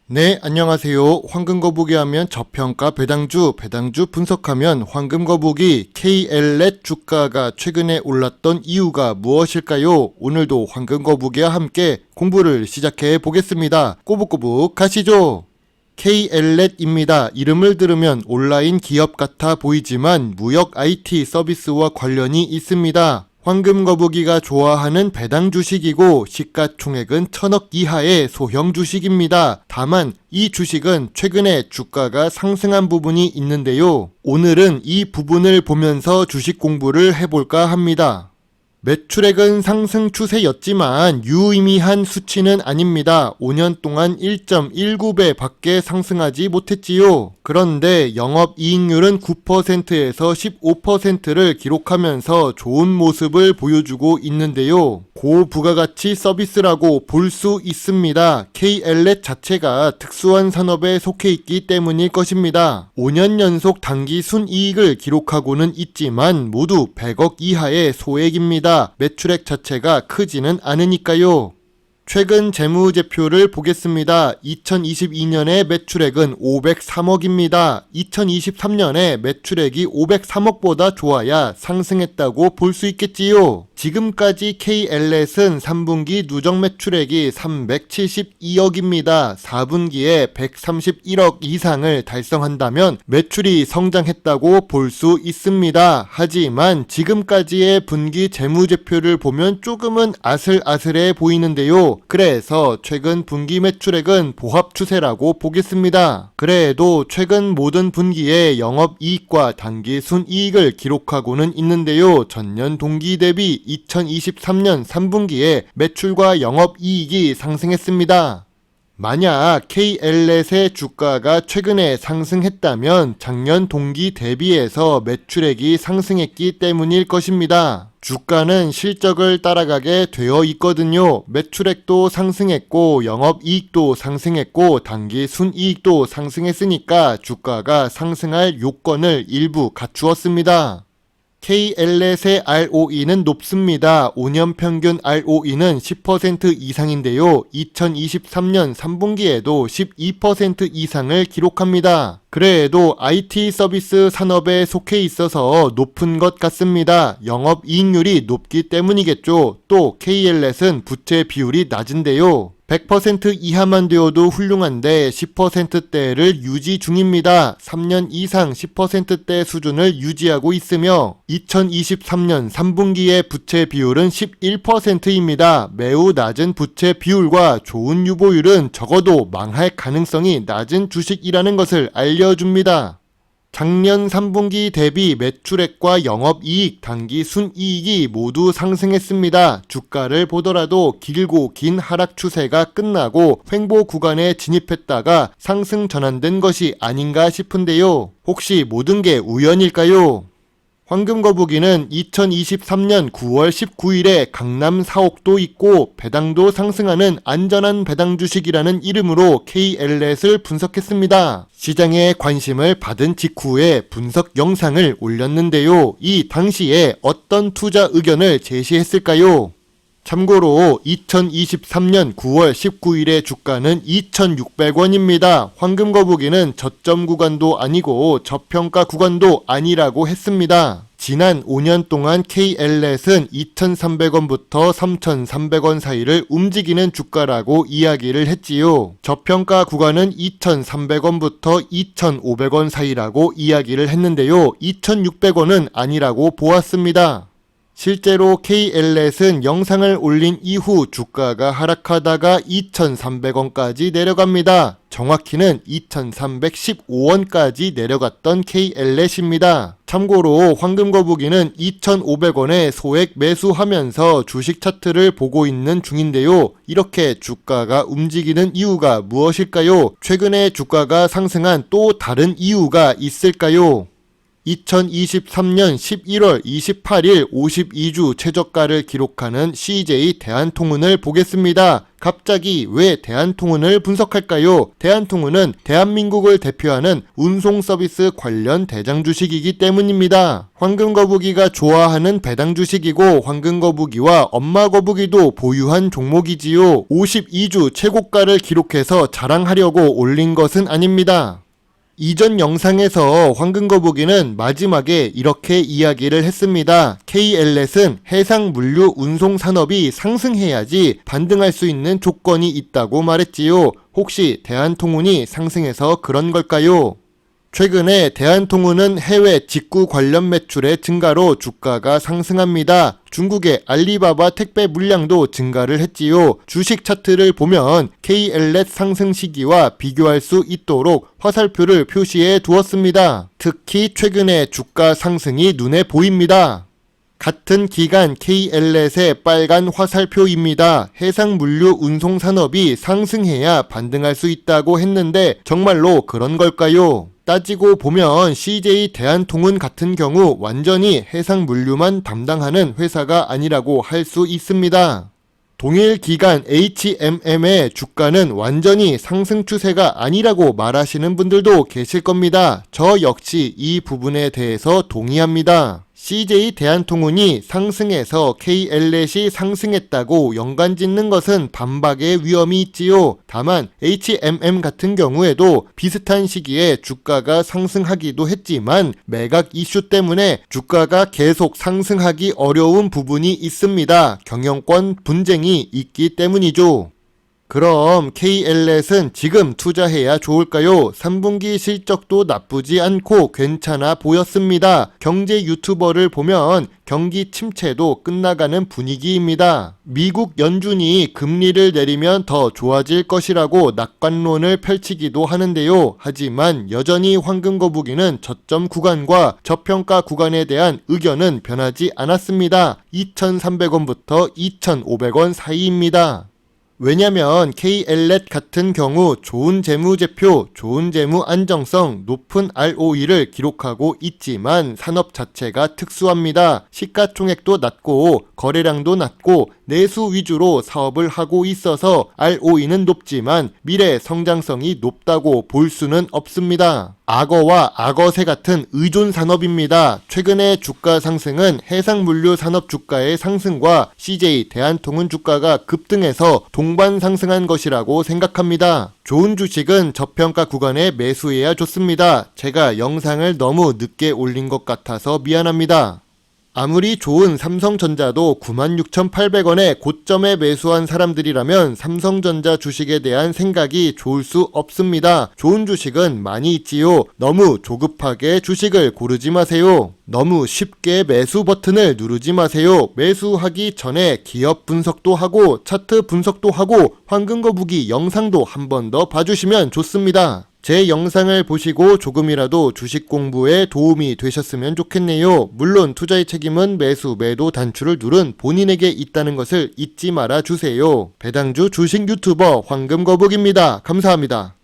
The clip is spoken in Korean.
네, 안녕하세요. 황금거북이 하면 저평가 배당주 분석하면 황금거북이 KLnet 주가가 최근에 올랐던 이유가 무엇일까요? 오늘도 황금거북이와 함께 공부를 시작해 보겠습니다. 꼬북꼬북 가시죠. KLNet입니다. 이름을 들으면 온라인 기업 같아 보이지만 무역 IT 서비스와 관련이 있습니다. 황금거북이가 좋아하는 배당 주식이고 시가총액은 1000억 이하의 소형 주식입니다. 다만 이 주식은 최근에 주가가 상승한 부분이 있는데요. 오늘은 이 부분을 보면서 주식 공부를 해볼까 합니다. 매출액은 상승 추세였지만 유의미한 수치는 아닙니다. 5년 동안 1.19배 밖에 상승하지 못했지요. 그런데 영업이익률은 9%에서 15%를 기록하면서 좋은 모습을 보여주고 있는데요. 고부가가치 서비스라고 볼 수 있습니다. KLnet 자체가 특수한 산업에 속해 있기 때문일 것입니다. 5년 연속 단기 순이익을 기록하고는 있지만 모두 100억 이하의 소액입니다. 매출액 자체가 크지는 않으니까요. 최근 재무제표를 보겠습니다. 2022년의 매출액은 503억입니다. 2023년에 매출액이 503억보다 좋아야 상승했다고 볼 수 있겠지요. 지금까지 KLNet은 3분기 누적 매출액이 372억입니다. 4분기에 131억 이상을 달성한다면 매출이 성장했다고 볼 수 있습니다. 하지만 지금까지의 분기 재무제표를 보면 조금은 아슬아슬해 보이는데요. 그래서 최근 분기 매출액은 보합 추세라고 보겠습니다. 그래도 최근 모든 분기에 영업이익과 단기 순이익을 기록하고는 있는데요. 전년 동기 대비 2023년 3분기에 매출과 영업이익이 상승했습니다. 만약 KLNet의 주가가 최근에 상승했다면 작년 동기 대비해서 매출액이 상승했기 때문일 것입니다. 주가는 실적을 따라가게 되어 있거든요. 매출액도 상승했고 영업이익도 상승했고 단기 순이익도 상승했으니까 주가가 상승할 요건을 일부 갖추었습니다. KLNet의 ROE는 높습니다. 5년 평균 ROE는 10% 이상인데요. 2023년 3분기에도 12% 이상을 기록합니다. 그래도 IT 서비스 산업에 속해 있어서 높은 것 같습니다. 영업이익률이 높기 때문이겠죠. 또 KLNet은 부채 비율이 낮은데요. 100% 이하만 되어도 훌륭한데 10%대를 유지 중입니다. 3년 이상 10%대 수준을 유지하고 있으며 2023년 3분기의 부채 비율은 11%입니다. 매우 낮은 부채 비율과 좋은 유보율은 적어도 망할 가능성이 낮은 주식이라는 것을 알려줍니다. 작년 3분기 대비 매출액과 영업이익, 단기 순이익이 모두 상승했습니다. 주가를 보더라도 길고 긴 하락 추세가 끝나고 횡보 구간에 진입했다가 상승 전환된 것이 아닌가 싶은데요. 혹시 모든 게 우연일까요? 황금거북이는 2023년 9월 19일에 강남 사옥도 있고 배당도 상승하는 안전한 배당 주식이라는 이름으로 KLNet을 분석했습니다. 시장에 관심을 받은 직후에 분석 영상을 올렸는데요. 이 당시에 어떤 투자 의견을 제시했을까요? 참고로 2023년 9월 19일의 주가는 2,600원입니다. 황금거북이는 저점 구간도 아니고 저평가 구간도 아니라고 했습니다. 지난 5년 동안 KLNet은 2,300원부터 3,300원 사이를 움직이는 주가라고 이야기를 했지요. 저평가 구간은 2,300원부터 2,500원 사이라고 이야기를 했는데요. 2,600원은 아니라고 보았습니다. 실제로 KLNet은 영상을 올린 이후 주가가 하락하다가 2,300원까지 내려갑니다. 정확히는 2,315원까지 내려갔던 KLNet입니다. 참고로 황금거북이는 2,500원에 소액 매수하면서 주식 차트를 보고 있는 중인데요. 이렇게 주가가 움직이는 이유가 무엇일까요? 최근에 주가가 상승한 또 다른 이유가 있을까요? 2023년 11월 28일 52주 최저가를 기록하는 CJ 대한통운을 보겠습니다. 갑자기 왜 대한통운을 분석할까요? 대한통운은 대한민국을 대표하는 운송 서비스 관련 대장 주식이기 때문입니다. 황금거북이가 좋아하는 배당 주식이고 황금거북이와 엄마거북이도 보유한 종목이지요. 52주 최고가를 기록해서 자랑하려고 올린 것은 아닙니다. 이전 영상에서 황금거북이는 마지막에 이렇게 이야기를 했습니다. KLS는 해상물류 운송산업이 상승해야지 반등할 수 있는 조건이 있다고 말했지요. 혹시 대한통운이 상승해서 그런 걸까요? 최근에 대한통운은 해외 직구 관련 매출의 증가로 주가가 상승합니다. 중국의 알리바바 택배 물량도 증가를 했지요. 주식 차트를 보면 KLS 상승 시기와 비교할 수 있도록 화살표를 표시해 두었습니다. 특히 최근에 주가 상승이 눈에 보입니다. 같은 기간 KLS의 빨간 화살표입니다. 해상물류 운송산업이 상승해야 반등할 수 있다고 했는데 정말로 그런 걸까요? 따지고 보면 CJ 대한통운 같은 경우 완전히 해상물류만 담당하는 회사가 아니라고 할 수 있습니다. 동일 기간 HMM의 주가는 완전히 상승 추세가 아니라고 말하시는 분들도 계실 겁니다. 저 역시 이 부분에 대해서 동의합니다. CJ 대한통운이 상승해서 KLS이 상승했다고 연관짓는 것은 반박의 위험이 있지요. 다만 HMM 같은 경우에도 비슷한 시기에 주가가 상승하기도 했지만 매각 이슈 때문에 주가가 계속 상승하기 어려운 부분이 있습니다. 경영권 분쟁이 있기 때문이죠. 그럼 KLS는 지금 투자해야 좋을까요? 3분기 실적도 나쁘지 않고 괜찮아 보였습니다. 경제 유튜버를 보면 경기 침체도 끝나가는 분위기입니다. 미국 연준이 금리를 내리면 더 좋아질 것이라고 낙관론을 펼치기도 하는데요. 하지만 여전히 황금거북이는 저점 구간과 저평가 구간에 대한 의견은 변하지 않았습니다. 2,300원부터 2,500원 사이입니다. 왜냐면 KLS 같은 경우 좋은 재무제표, 좋은 재무 안정성, 높은 ROE를 기록하고 있지만 산업 자체가 특수합니다. 시가총액도 낮고 거래량도 낮고 내수 위주로 사업을 하고 있어서 ROE는 높지만 미래 성장성이 높다고 볼 수는 없습니다. 악어와 악어새 같은 의존 산업입니다. 최근의 주가 상승은 해상물류 산업 주가의 상승과 CJ 대한통운 주가가 급등해서 동반 상승한 것이라고 생각합니다. 좋은 주식은 저평가 구간에 매수해야 좋습니다. 제가 영상을 너무 늦게 올린 것 같아서 미안합니다. 아무리 좋은 삼성전자도 96,800원에 고점에 매수한 사람들이라면 삼성전자 주식에 대한 생각이 좋을 수 없습니다. 좋은 주식은 많이 있지요. 너무 조급하게 주식을 고르지 마세요. 너무 쉽게 매수 버튼을 누르지 마세요. 매수하기 전에 기업 분석도 하고 차트 분석도 하고 황금거북이 영상도 한 번 더 봐주시면 좋습니다. 제 영상을 보시고 조금이라도 주식 공부에 도움이 되셨으면 좋겠네요. 물론 투자의 책임은 매수, 매도 단추를 누른 본인에게 있다는 것을 잊지 말아 주세요. 배당주 주식 유튜버 황금거북입니다. 감사합니다.